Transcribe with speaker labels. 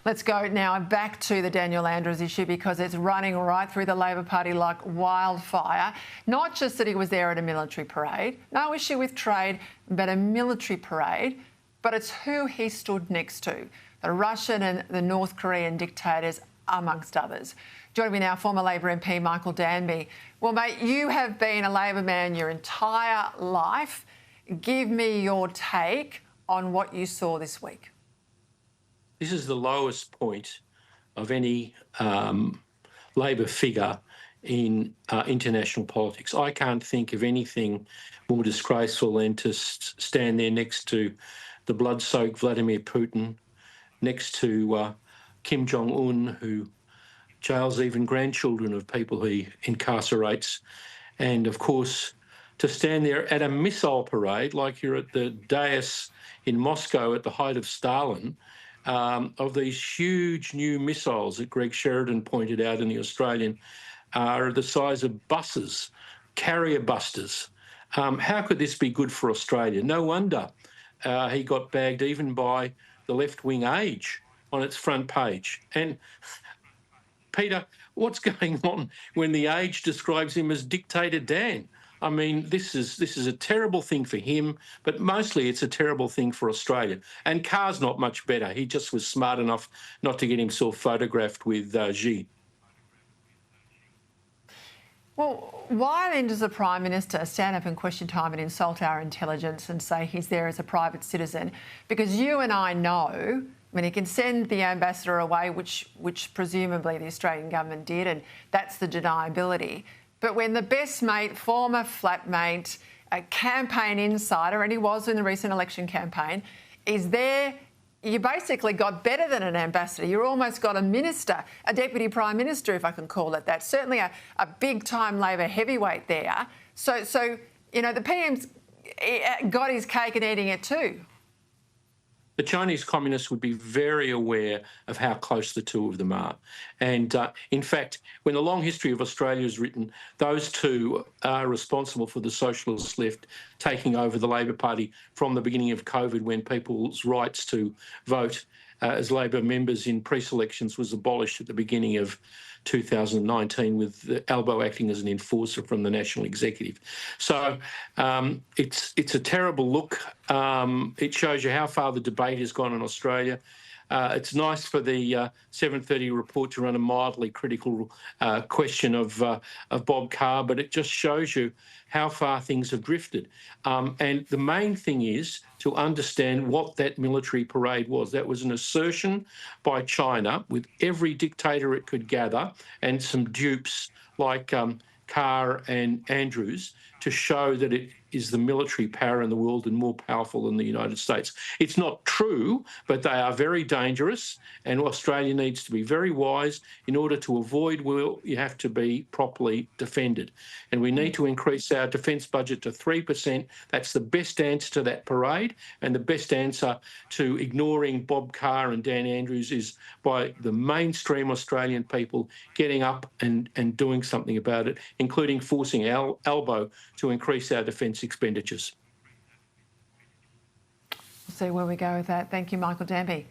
Speaker 1: Let's go now back to the Daniel Andrews issue because it's running right through the Labor Party like wildfire. Not just that he was there at a military parade, no issue with trade, but a military parade, but it's who he stood next to, the Russian and the North Korean dictators, amongst others. Joining me now, former Labor MP Michael Danby. Well, mate, you have been a Labor man your entire life. Give me your take on what you saw this week.
Speaker 2: This is the lowest point of any Labor figure in international politics. I can't think of anything more disgraceful than to stand there next to the blood-soaked Vladimir Putin, next to Kim Jong Un, who jails even grandchildren of people he incarcerates, and of course to stand there at a missile parade like you're at the dais in Moscow at the height of Stalin, of these huge new missiles that Greg Sheridan pointed out in The Australian are the size of buses, carrier busters. How could this be good for Australia? No wonder he got bagged even by the left-wing Age on its front page. And Peter, what's going on when the Age describes him as Dictator Dan? I mean, this is a terrible thing for him, but mostly it's a terrible thing for Australia. And Carr's not much better. He just was smart enough not to get himself photographed with Xi.
Speaker 1: Well, why then does the Prime Minister stand up in question time and insult our intelligence and say he's there as a private citizen? Because you and I know, I mean, he can send the ambassador away, which presumably the Australian government did, and that's the deniability. But when the best mate, former flatmate, a campaign insider, and he was in the recent election campaign, is there, you basically got better than an ambassador. You almost got a minister, a deputy prime minister, if I can call it that. Certainly a big-time Labor heavyweight there. So you know, the PM's got his cake and eating it too.
Speaker 2: The Chinese communists would be very aware of how close the two of them are. And in fact, when the long history of Australia is written, those two are responsible for the socialist left taking over the Labor Party from the beginning of COVID, when people's rights to vote as Labor members in pre-selections was abolished at the beginning of 2019, with the Albo acting as an enforcer from the National Executive. So it's a terrible look. It shows you how far the debate has gone in Australia. It's nice for the 7:30 report to run a mildly critical question of Bob Carr, but it just shows you how far things have drifted. And the main thing is to understand what that military parade was. That was an assertion by China, with every dictator it could gather and some dupes like Carr and Andrews, to show that it is the military power in the world and more powerful than the United States. It's not true, but they are very dangerous, and Australia needs to be very wise. In order to avoid war, you have to be properly defended. And we need to increase our defence budget to 3%. That's the best answer to that parade, and the best answer to ignoring Bob Carr and Dan Andrews is by the mainstream Australian people getting up and doing something about it, including forcing Albo to increase our defence expenditures.
Speaker 1: We'll see where we go with that. Thank you, Michael Danby.